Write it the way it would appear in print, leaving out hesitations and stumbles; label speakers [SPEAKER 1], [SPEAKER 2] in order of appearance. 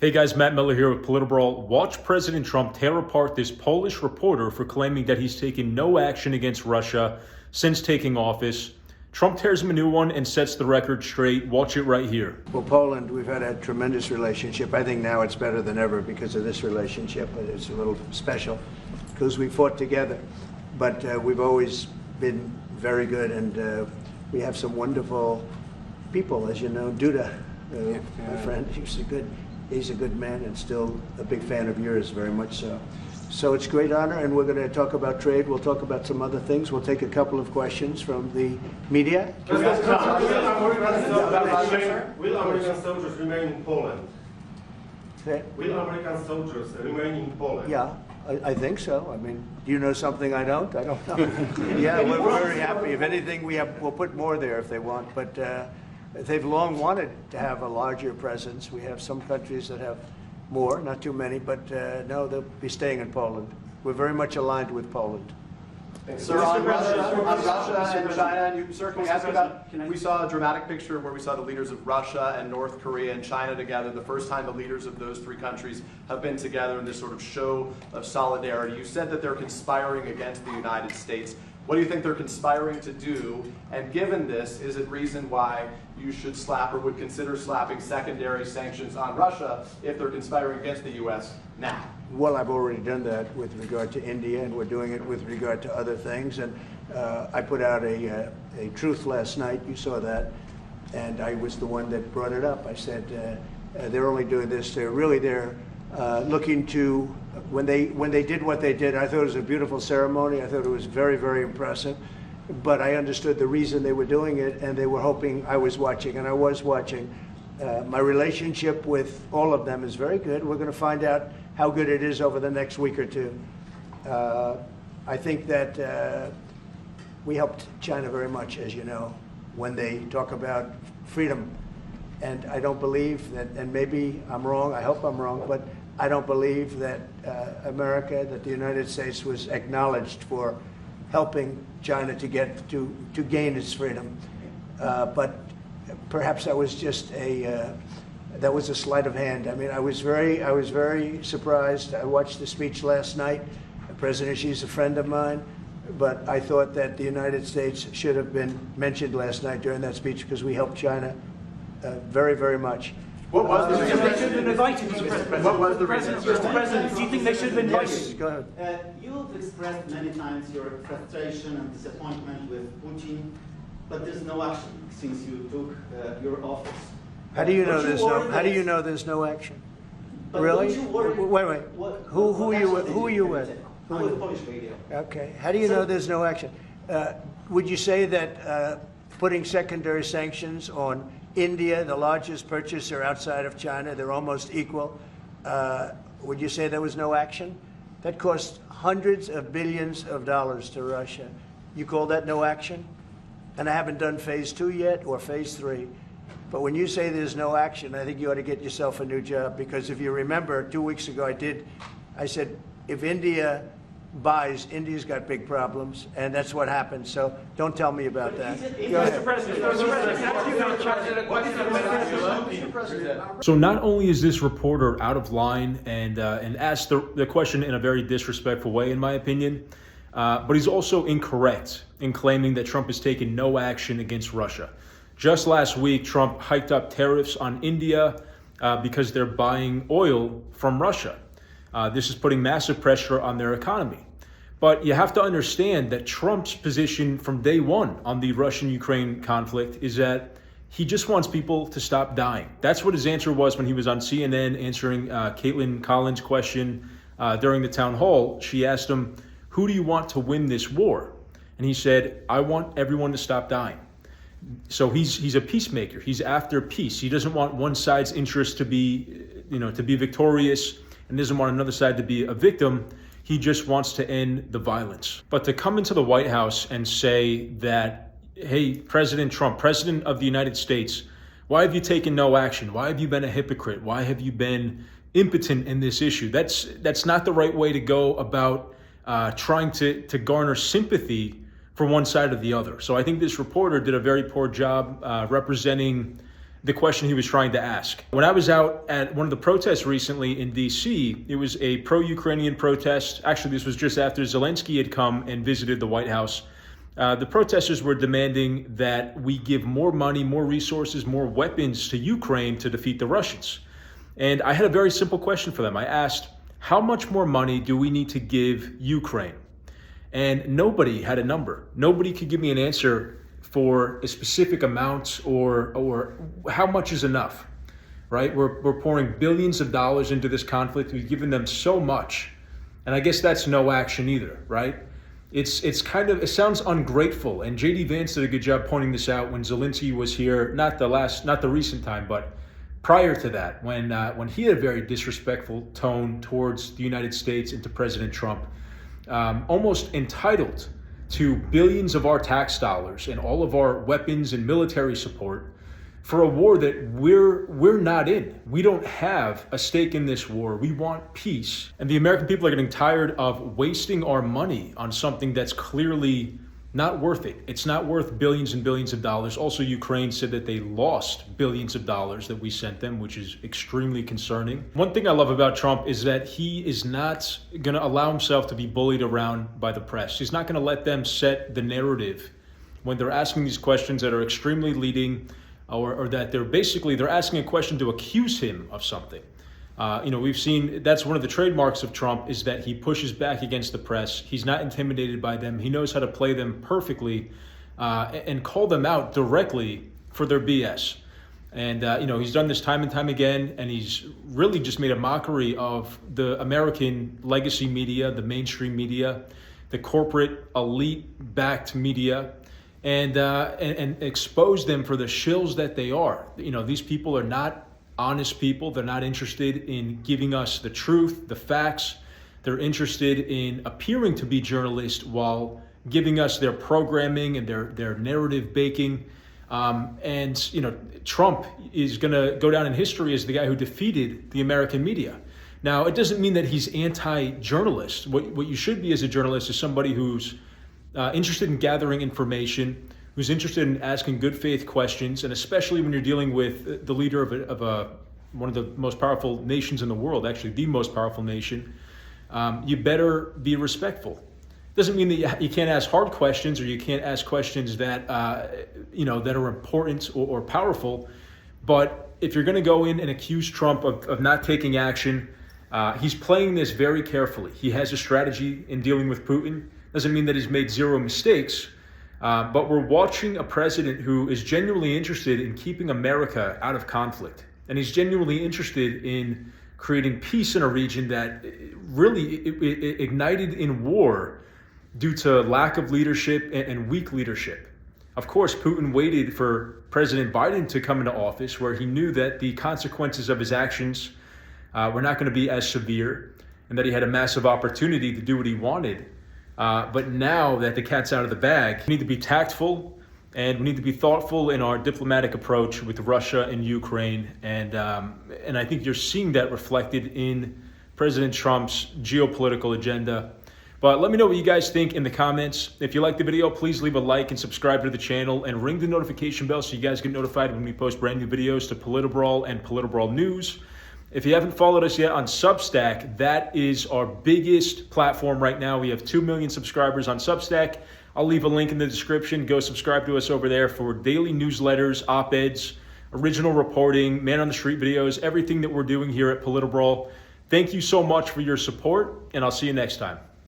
[SPEAKER 1] Hey guys, Matt Miller here with PolitiBrawl. Watch President Trump tear apart this Polish reporter for claiming that he's taken no action against Russia since taking office. Trump tears him a new one and sets the record straight. Watch it right here.
[SPEAKER 2] Well, Poland, we've had a tremendous relationship. I think now it's better than ever because of this relationship. It's a little special because we fought together. But we've always been very good, and we have some wonderful people, as you know. Duda, my friend, he's a good man and still a big fan of yours, very much so. So it's a great honor, and we're going to talk about trade. We'll talk about some other things. We'll take a couple of questions from the media.
[SPEAKER 3] Will American soldiers remain in Poland? Will American soldiers remain in Poland?
[SPEAKER 2] Yeah, I think so. I mean, do you know something I don't? I don't know. Yeah, we're very happy. If anything, we'll put more there if they want. But they've long wanted to have a larger presence. We have some countries that have more, not too many, but no, they'll be staying in Poland. We're very much aligned with Poland.
[SPEAKER 4] Sir, on Russia and China, you, sir, can we ask about, we saw a dramatic picture where we saw the leaders of Russia and North Korea and China together, the first time the leaders of those three countries have been together in this sort of show of solidarity. You said that they're conspiring against the United States. What do you think they're conspiring to do? And given this, is it reason why you should slap or would consider slapping secondary sanctions on Russia if they're conspiring against the U.S. now?
[SPEAKER 2] Well, I've already done that with regard to India, and we're doing it with regard to other things. And I put out a truth last night. You saw that. And I was the one that brought it up. I said they're only doing this. They're looking to, when they did what they did, I thought it was a beautiful ceremony. I thought it was very, very impressive. But I understood the reason they were doing it, and they were hoping I was watching, and I was watching. My relationship with all of them is very good. We're going to find out how good it is over the next week or two. I think that we helped China very much, as you know, when they talk about freedom. And I don't believe that, and maybe I'm wrong, I hope I'm wrong, but I don't believe that America, that the United States was acknowledged for helping China to gain its freedom. But perhaps that was just a sleight of hand. I mean, I was very surprised. I watched the speech last night. President Xi's a friend of mine, but I thought that the United States should have been mentioned last night during that speech because we helped China very, very much.
[SPEAKER 4] What was the reason?
[SPEAKER 5] They should have been invited, Mr. President.
[SPEAKER 4] What was the reason?
[SPEAKER 5] Mr. President, do you think they should have been invited?
[SPEAKER 2] Yes, go ahead.
[SPEAKER 6] You've expressed many times your frustration and disappointment with Putin, but there's no action since you took your office.
[SPEAKER 2] How do you know there's no? How do you know there's no action?
[SPEAKER 6] But
[SPEAKER 2] Really?
[SPEAKER 6] don't you worry-
[SPEAKER 2] Wait. Who are you with?
[SPEAKER 6] I'm with Polish radio.
[SPEAKER 2] Okay. How do you know there's no action? Would you say that putting secondary sanctions on India, the largest purchaser outside of China, they're almost equal, would you say there was no action? That cost hundreds of billions of dollars to Russia. You call that no action? And I haven't done phase 2 yet or phase 3. But when you say there's no action, I think you ought to get yourself a new job, because if you remember 2 weeks ago I said, if India buys, India's got big problems, and that's what happened. So don't tell me about that. Go ahead.
[SPEAKER 1] So not only is this reporter out of line and asked the question in a very disrespectful way, in my opinion, but he's also incorrect in claiming that Trump has taken no action against Russia. Just last week, Trump hiked up tariffs on India because they're buying oil from Russia. This is putting massive pressure on their economy. But you have to understand that Trump's position from day one on the Russian-Ukraine conflict is that he just wants people to stop dying. That's what his answer was when he was on CNN answering Caitlin Collins' question during the town hall. She asked him, "Who do you want to win this war?" And he said, "I want everyone to stop dying." So he's a peacemaker. He's after peace. He doesn't want one side's interest to be victorious, and doesn't want another side to be a victim. He just wants to end the violence. But to come into the White House and say that, hey, President Trump, President of the United States, why have you taken no action? Why have you been a hypocrite? Why have you been impotent in this issue? That's not the right way to go about trying to garner sympathy for one side or the other. So I think this reporter did a very poor job representing the question he was trying to ask. When I was out at one of the protests recently in DC, it was a pro-Ukrainian protest. Actually, this was just after Zelensky had come and visited the White House. The protesters were demanding that we give more money, more resources, more weapons to Ukraine to defeat the Russians. And I had a very simple question for them. I asked, how much more money do we need to give Ukraine? And nobody had a number. Nobody could give me an answer for a specific amount or how much is enough, right? We're pouring billions of dollars into this conflict. We've given them so much. And I guess that's no action either, right? It's kind of, it sounds ungrateful. And JD Vance did a good job pointing this out when Zelensky was here, not the recent time, but prior to that, when he had a very disrespectful tone towards the United States and to President Trump, almost entitled to billions of our tax dollars and all of our weapons and military support for a war that we're not in. We don't have a stake in this war. We want peace. And the American people are getting tired of wasting our money on something that's clearly not worth it. It's not worth billions and billions of dollars. Also, Ukraine said that they lost billions of dollars that we sent them, which is extremely concerning. One thing I love about Trump is that he is not going to allow himself to be bullied around by the press. He's not going to let them set the narrative when they're asking these questions that are extremely leading, or that they're asking a question to accuse him of something. We've seen that's one of the trademarks of Trump is that he pushes back against the press. He's not intimidated by them. He knows how to play them perfectly and call them out directly for their BS. And, he's done this time and time again, and he's really just made a mockery of the American legacy media, the mainstream media, the corporate elite-backed media, and expose them for the shills that they are. These people are not honest people. They're not interested in giving us the truth, the facts. They're interested in appearing to be journalists while giving us their programming and their narrative baking. Trump is going to go down in history as the guy who defeated the American media. Now, it doesn't mean that he's anti-journalist. What you should be as a journalist is somebody who's interested in gathering information, who's interested in asking good faith questions, and especially when you're dealing with the leader of one of the most powerful nations in the world, actually the most powerful nation, you better be respectful. Doesn't mean that you can't ask hard questions or you can't ask questions that that are important or powerful. But if you're going to go in and accuse Trump of not taking action, he's playing this very carefully. He has a strategy in dealing with Putin. Doesn't mean that he's made zero mistakes. But we're watching a president who is genuinely interested in keeping America out of conflict. And he's genuinely interested in creating peace in a region that really ignited in war due to lack of leadership and weak leadership. Of course, Putin waited for President Biden to come into office, where he knew that the consequences of his actions were not going to be as severe, and that he had a massive opportunity to do what he wanted. But now that the cat's out of the bag, we need to be tactful and we need to be thoughtful in our diplomatic approach with Russia and Ukraine. And I think you're seeing that reflected in President Trump's geopolitical agenda. But let me know what you guys think in the comments. If you like the video, please leave a like and subscribe to the channel and ring the notification bell so you guys get notified when we post brand new videos to PolitiBrawl and PolitiBrawl News. If you haven't followed us yet on Substack, that is our biggest platform right now. We have 2 million subscribers on Substack. I'll leave a link in the description. Go subscribe to us over there for daily newsletters, op-eds, original reporting, man-on-the-street videos, everything that we're doing here at PolitiBrawl. Thank you so much for your support, and I'll see you next time.